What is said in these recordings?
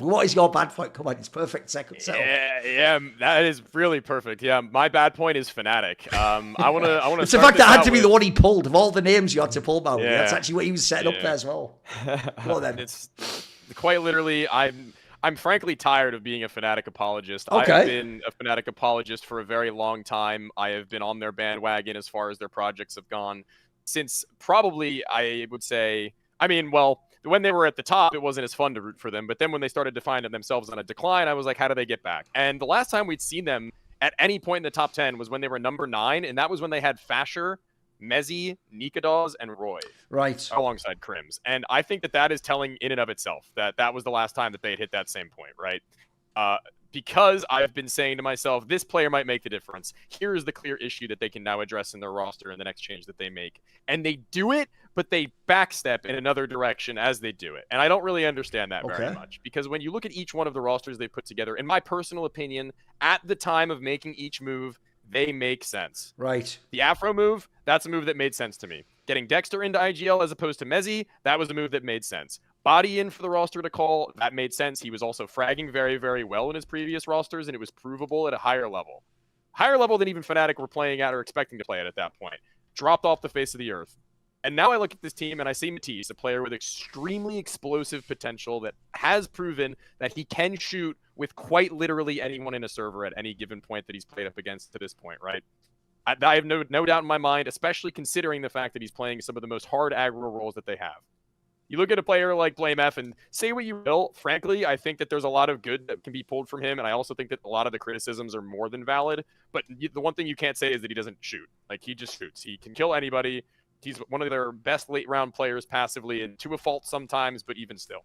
What is your bad point? Come on, it's perfect second setup. Yeah, that is really perfect. Yeah, my bad point is Fnatic. I wanna. It's the fact that had to be the one he pulled of all the names you had to pull, man. Yeah, That's actually what he was setting up there as well. Go on then. It's quite literally. I'm frankly tired of being a Fnatic apologist. Okay. I've been a Fnatic apologist for a very long time. I have been on their bandwagon as far as their projects have gone since probably I would say. I mean, well, when they were at the top, it wasn't as fun to root for them. But then when they started to find themselves on a decline, I was like, how do they get back? And the last time we'd seen them at any point in the top 10 was when they were number 9, and that was when they had Fasher, Mezzy, Nikados, and Roy. Right. Alongside Crims. And I think that is telling in and of itself that was the last time that they had hit that same point, right? Because I've been saying to myself, this player might make the difference. Here is the clear issue that they can now address in their roster in the next change that they make. And they do it, but they backstep in another direction as they do it. And I don't really understand that very much. Because when you look at each one of the rosters they put together, in my personal opinion, at the time of making each move, they make sense. Right. The Afro move, that's a move that made sense to me. Getting Dexter into IGL as opposed to Mezzy, that was a move that made sense. Body in for the roster to call, that made sense. He was also fragging very, very well in his previous rosters, and it was provable at a higher level. Higher level than even Fnatic were playing at or expecting to play at that point. Dropped off the face of the earth. And now I look at this team and I see Matisse, a player with extremely explosive potential that has proven that he can shoot with quite literally anyone in a server at any given point that he's played up against to this point, right? I have no doubt in my mind, especially considering the fact that he's playing some of the most hard aggro roles that they have. You look at a player like BlameF and say what you will. Frankly, I think that there's a lot of good that can be pulled from him, and I also think that a lot of the criticisms are more than valid. But the one thing you can't say is that he doesn't shoot. Like, he just shoots. He can kill anybody. He's one of their best late-round players passively, and to a fault sometimes, but even still.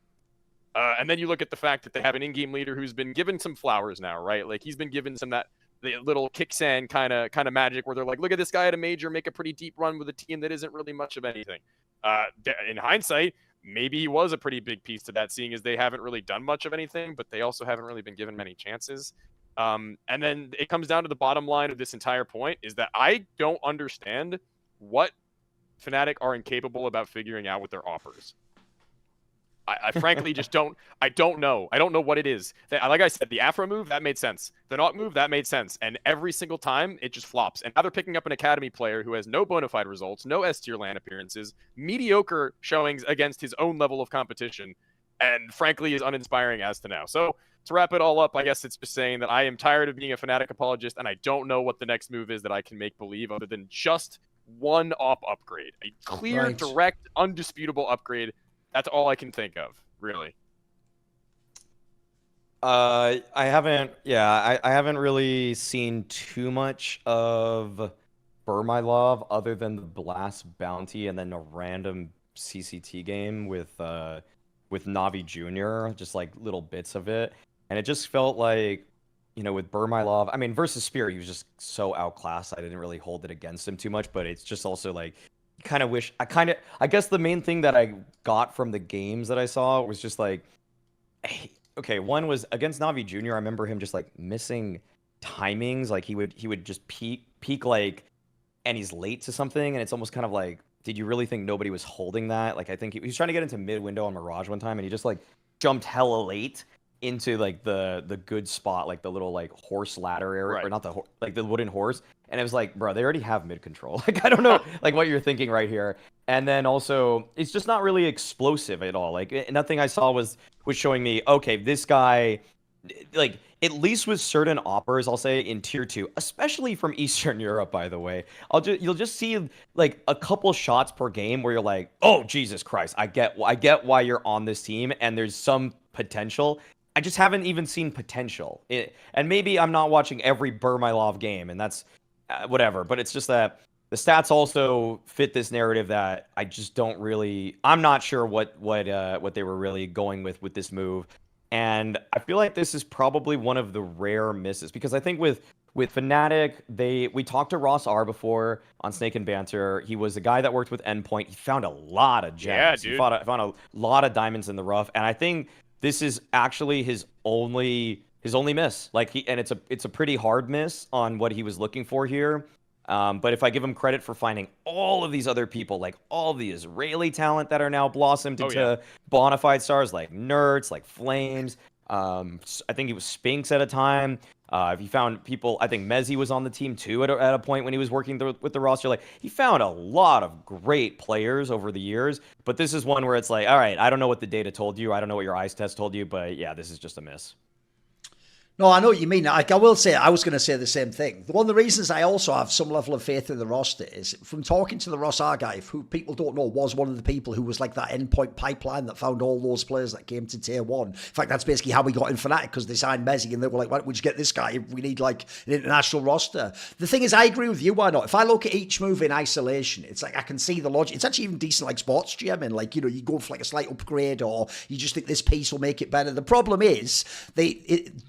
And then you look at the fact that they have an in-game leader who's been given some flowers now, right? Like, he's been given some the little kicksand kind of magic where they're like, look at this guy at a major make a pretty deep run with a team that isn't really much of anything. In hindsight, maybe he was a pretty big piece to that, seeing as they haven't really done much of anything, but they also haven't really been given many chances. And then it comes down to the bottom line of this entire point is that I don't understand what Fnatic are incapable about figuring out with their offers. I frankly just don't. I don't know. I don't know what it is. Like I said, the Afro move, that made sense. The Naut move, that made sense. And every single time, it just flops. And now they're picking up an Academy player who has no bona fide results, no S-tier LAN appearances, mediocre showings against his own level of competition, and frankly is uninspiring as to now. So to wrap it all up, I guess it's just saying that I am tired of being a Fnatic apologist, and I don't know what the next move is that I can make believe other than just one op upgrade. A clear, direct, undisputable upgrade. That's all I can think of, really. I haven't really seen too much of Burmylov other than the Blast Bounty and then a random CCT game with Navi Jr., just like little bits of it. And it just felt like, you know, with Burmylov, I mean, versus Spear, he was just so outclassed. I didn't really hold it against him too much, but it's just also like, I guess the main thing that I got from the games that I saw was just like, hey, okay, one was against Navi Jr. I remember him just like missing timings. Like he would just peak like, and he's late to something. And it's almost kind of like, did you really think nobody was holding that? Like, I think he was trying to get into mid window on Mirage one time and he just like jumped hella late into like the good spot, like the little like horse ladder area, or not the like the wooden horse. And it was like, bro, they already have mid control. Like, I don't know like what you're thinking right here. And then also, it's just not really explosive at all. Like, nothing I saw was showing me, okay, this guy, like, at least with certain oppers, I'll say in tier 2, especially from Eastern Europe, by the way, you'll just see like a couple shots per game where you're like, oh Jesus Christ, I get why you're on this team, and there's some potential. I just haven't even seen potential. And maybe I'm not watching every Burmylov game, and that's whatever. But it's just that the stats also fit this narrative that I just don't really. I'm not sure what they were really going with this move, and I feel like this is probably one of the rare misses, because I think with Fnatic, we talked to Ross R before on Snake and Banter. He was the guy that worked with Endpoint. He found a lot of gems. Yeah, dude. He found a lot of diamonds in the rough, and I think this is actually his only miss. Like it's a pretty hard miss on what he was looking for here. But if I give him credit for finding all of these other people, like all the Israeli talent that are now blossomed into bona fide stars, like Nerds, like Flames, I think it was Spinks at a time. If he found people, I think Mezzi was on the team too at a point when he was working with the roster. Like, he found a lot of great players over the years, but this is one where it's like, all right, I don't know what the data told you, I don't know what your eyes test told you, but yeah, this is just a miss. No, I know what you mean. Like, I will say, I was going to say the same thing. One of the reasons I also have some level of faith in the roster is from talking to the Ross Argive, who people don't know was one of the people who was like that endpoint pipeline that found all those players that came to tier 1. In fact, that's basically how we got in Fnatic, because they signed Mezzi and they were like, why don't we just get this guy? We need like an international roster. The thing is, I agree with you, why not? If I look at each move in isolation, it's like I can see the logic. It's actually even decent like sports GM, and like, you know, you go for like a slight upgrade, or you just think this piece will make it better. The problem is,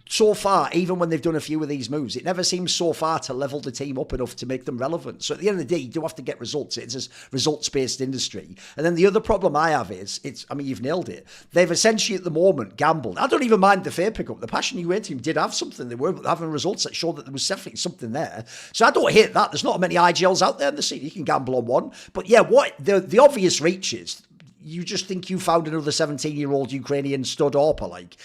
so far, even when they've done a few of these moves, it never seems so far to level the team up enough to make them relevant. So at the end of the day, you do have to get results. It's a results-based industry. And then the other problem I have is, I mean, you've nailed it. They've essentially at the moment gambled. I don't even mind the fair pickup. The Passion UA team did have something. They were having results that showed that there was definitely something there. So I don't hate that. There's not many IGLs out there in the scene. You can gamble on one. But yeah, what the obvious reach is, you just think you found another 17-year-old Ukrainian stud AWPer. Like,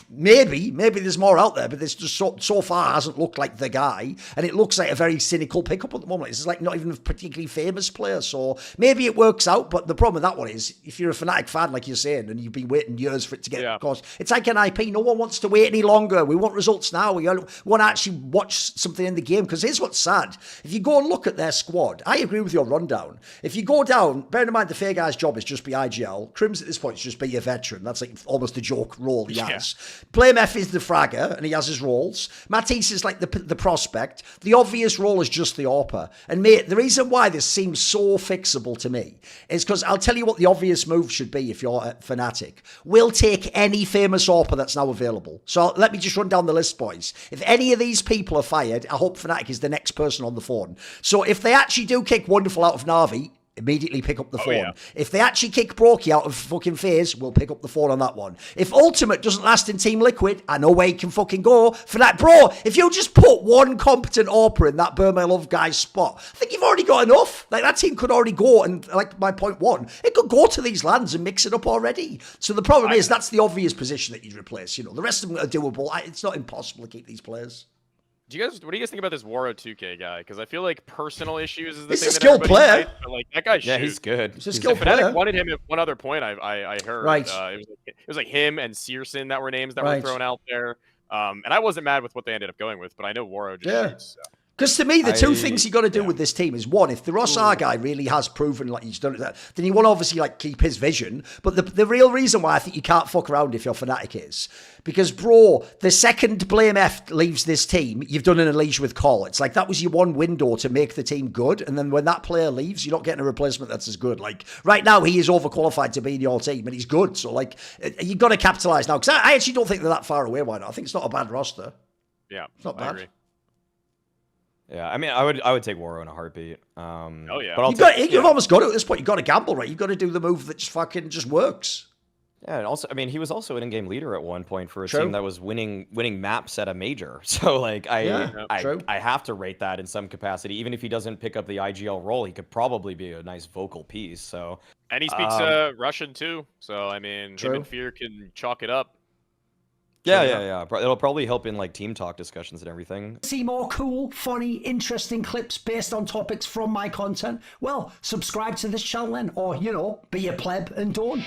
maybe there's more out there, but this just so far hasn't looked like the guy, and it looks like a very cynical pickup at the moment. This is like not even a particularly famous player, so maybe it works out. But the problem with that one is, if you're a Fnatic fan, like you're saying, and you've been waiting years for it to get, of course, it's like an IP. No one wants to wait any longer. We want results now. We want to actually watch something in the game. Because here's what's sad: if you go and look at their squad, I agree with your rundown. If you go down, bear in mind the fair guy's job is just be IGL. Crims at this point is just be a veteran. That's like almost a joke role he has. Blame F is the fragger, and he has his roles. Matisse is like the prospect. The obvious role is just the AWPer. And mate, the reason why this seems so fixable to me is because I'll tell you what the obvious move should be if you're Fnatic. We'll take any famous AWPer that's now available. So let me just run down the list, boys. If any of these people are fired, I hope Fnatic is the next person on the phone. So if they actually do kick Wonderful out of Na'Vi, immediately pick up the phone. Yeah. If they actually kick Brokey out of fucking FaZe, we'll pick up the phone on that one. If Ultimate doesn't last in Team Liquid, I know where he can fucking go. For that, bro, if you just put one competent AWPer in that Burma Love guy's spot, I think you've already got enough. Like, that team could already go, and like my point one, it could go to these lands and mix it up already. So the problem is, that's the obvious position that you'd replace. You know, the rest of them are doable. It's not impossible to keep these players. What do you guys think about this Waro 2K guy? Because I feel like personal issues is the it's thing a skilled player. Hates, but like, that guy, yeah, he's good. He's a skilled player. Fnatic wanted him at one other point. I heard. Right. It was like him and Searson that were names that were thrown out there. And I wasn't mad with what they ended up going with, but I know Waro just shoots. So. Because to me, the two things you got to do with this team is, one, if the Ross R guy really has proven like he's done that, then you want to obviously like keep his vision. But the real reason why I think you can't fuck around if you're Fnatic is because, bro, the second Blame F leaves this team, you've done an Unleash with Call. It's like that was your one window to make the team good, and then when that player leaves, you're not getting a replacement that's as good. Like right now, he is overqualified to be in your team, and he's good. So like you got to capitalize now. Because I actually don't think they're that far away. Why not? I think it's not a bad roster. Yeah, it's not bad. I agree. Yeah, I mean, I would take Waro in a heartbeat. Oh yeah, but you've almost got to at this point. You've got to gamble, right? You've got to do the move that just works. Yeah, and also, I mean, he was also an in-game leader at one point for a team that was winning maps at a major. So like, I have to rate that in some capacity. Even if he doesn't pick up the IGL role, he could probably be a nice vocal piece. So and he speaks Russian too. So I mean, him and Fear can chalk it up. Yeah. It'll probably help in like team talk discussions and everything. See more cool, funny, interesting clips based on topics from my content? Well, subscribe to this channel then, or, you know, be a pleb and don't.